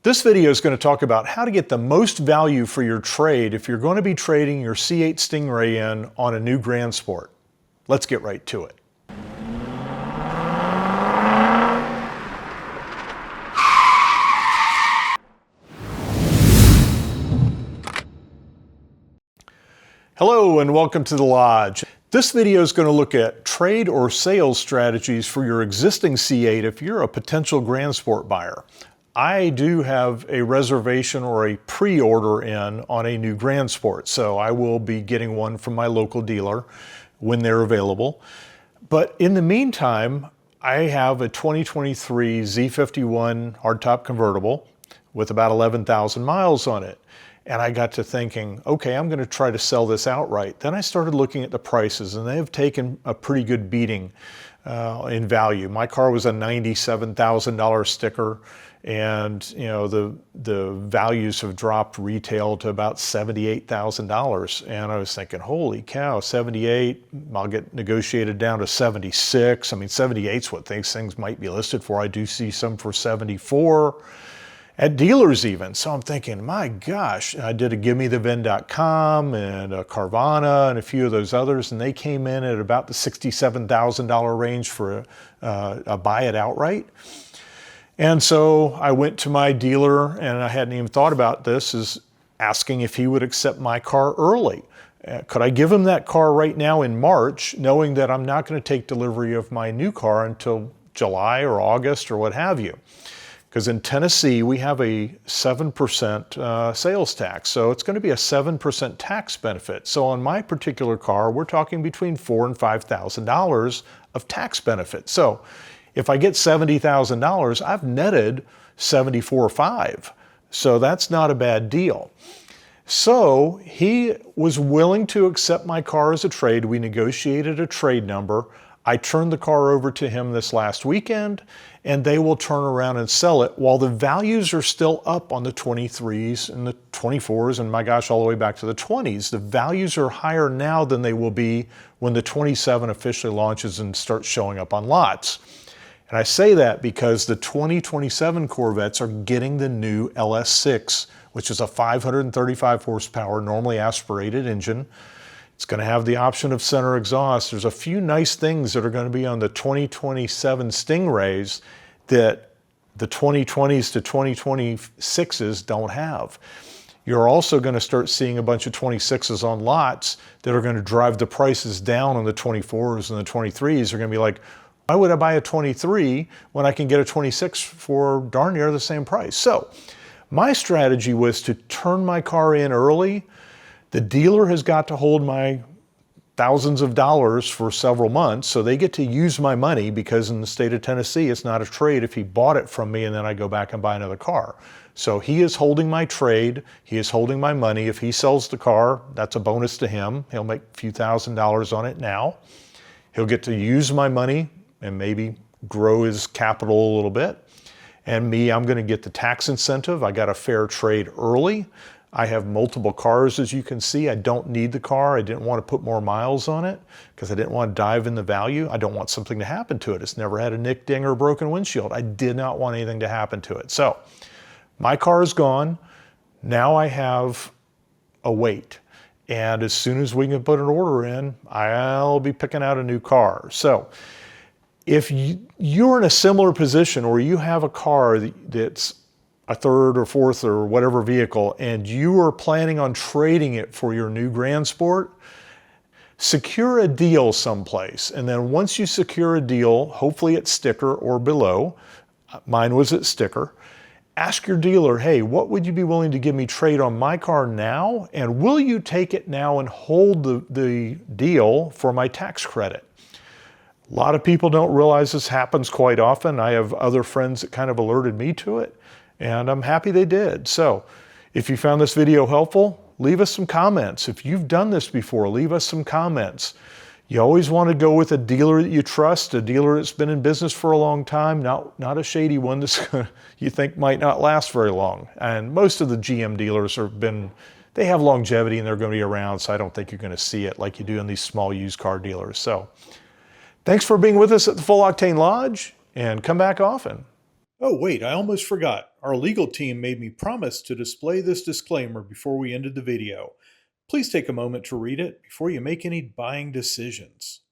This video is going to talk about how to get the most value for your trade if you're going to be trading your C8 Stingray in on a new Grand Sport. Let's get right to it. Hello and welcome to the Lodge. This video is going to look at trade or sales strategies for your existing C8 if you're a potential Grand Sport buyer. I do have a reservation or a pre-order in on a new Grand Sport, so I will be getting one from my local dealer when they're available. But in the meantime, I have a 2023 Z51 hardtop convertible with about 11,000 miles on it. And I got to thinking, okay, I'm going to try to sell this outright. Then I started looking at the prices, and they have taken a pretty good beating in value. My car was a $97,000 sticker, and you know the values have dropped retail to about $78,000. And I was thinking, holy cow, 78, I'll get negotiated down to 76. I mean, 78's what these things might be listed for. I do see some for 74. At dealers even. So I'm thinking, my gosh, I did a GiveMeTheVin.com and a Carvana and a few of those others, and they came in at about the $67,000 range for a buy it outright. And so I went to my dealer, and I hadn't even thought about this, is asking if he would accept my car early. Could I give him that car right now in March, knowing that I'm not going to take delivery of my new car until July or August or what have you? Because in Tennessee, we have a 7% sales tax. So it's going to be a 7% tax benefit. So on my particular car, we're talking between $4,000 and $5,000 of tax benefit. So if I get $70,000, I've netted $74,500. So that's not a bad deal. So he was willing to accept my car as a trade. We negotiated a trade number. I turned the car over to him this last weekend, and they will turn around and sell it while the values are still up on the 23s and the 24s, and my gosh, all the way back to the 20s. The values are higher now than they will be when the 27 officially launches and starts showing up on lots. And I say that because the 2027 Corvettes are getting the new LS6, which is a 535 horsepower, normally aspirated engine. It's going to have the option of center exhaust. There's a few nice things that are going to be on the 2027 Stingrays that the 2020s to 2026s don't have. You're also going to start seeing a bunch of 26s on lots that are going to drive the prices down on the 24s and the 23s. They're going to be like, why would I buy a 23 when I can get a 26 for darn near the same price? So my strategy was to turn my car in early. The dealer has got to hold my thousands of dollars for several months, so they get to use my money because in the state of Tennessee, it's not a trade if he bought it from me and then I go back and buy another car. So he is holding my trade. He is holding my money. If he sells the car, that's a bonus to him. He'll make a few $1,000s on it now. He'll get to use my money and maybe grow his capital a little bit. And me, I'm going to get the tax incentive. I got a fair trade early. I have multiple cars, as you can see. I don't need the car. I didn't want to put more miles on it because I didn't want to dive in the value. I don't want something to happen to it. It's never had a nick, ding, or broken windshield. I did not want anything to happen to it. So my car is gone. Now I have a wait. And as soon as we can put an order in, I'll be picking out a new car. So if you're in a similar position or you have a car that's a third or fourth or whatever vehicle, and you are planning on trading it for your new Grand Sport, secure a deal someplace. And then once you secure a deal, hopefully at sticker or below, mine was at sticker, ask your dealer, hey, what would you be willing to give me trade on my car now? And will you take it now and hold the deal for my tax credit? A lot of people don't realize this happens quite often. I have other friends that kind of alerted me to it, and I'm happy they did. So if you found this video helpful, leave us some comments. If you've done this before, leave us some comments. You always want to go with a dealer that you trust, a dealer that's been in business for a long time, not a shady one that's you think might not last very long. And most of the GM dealers they have longevity and they're going to be around, so I don't think you're going to see it like you do in these small used car dealers. So thanks for being with us at the Full Octane Lodge, and come back often. Oh, wait, I almost forgot. Our legal team made me promise to display this disclaimer before we ended the video. Please take a moment to read it before you make any buying decisions.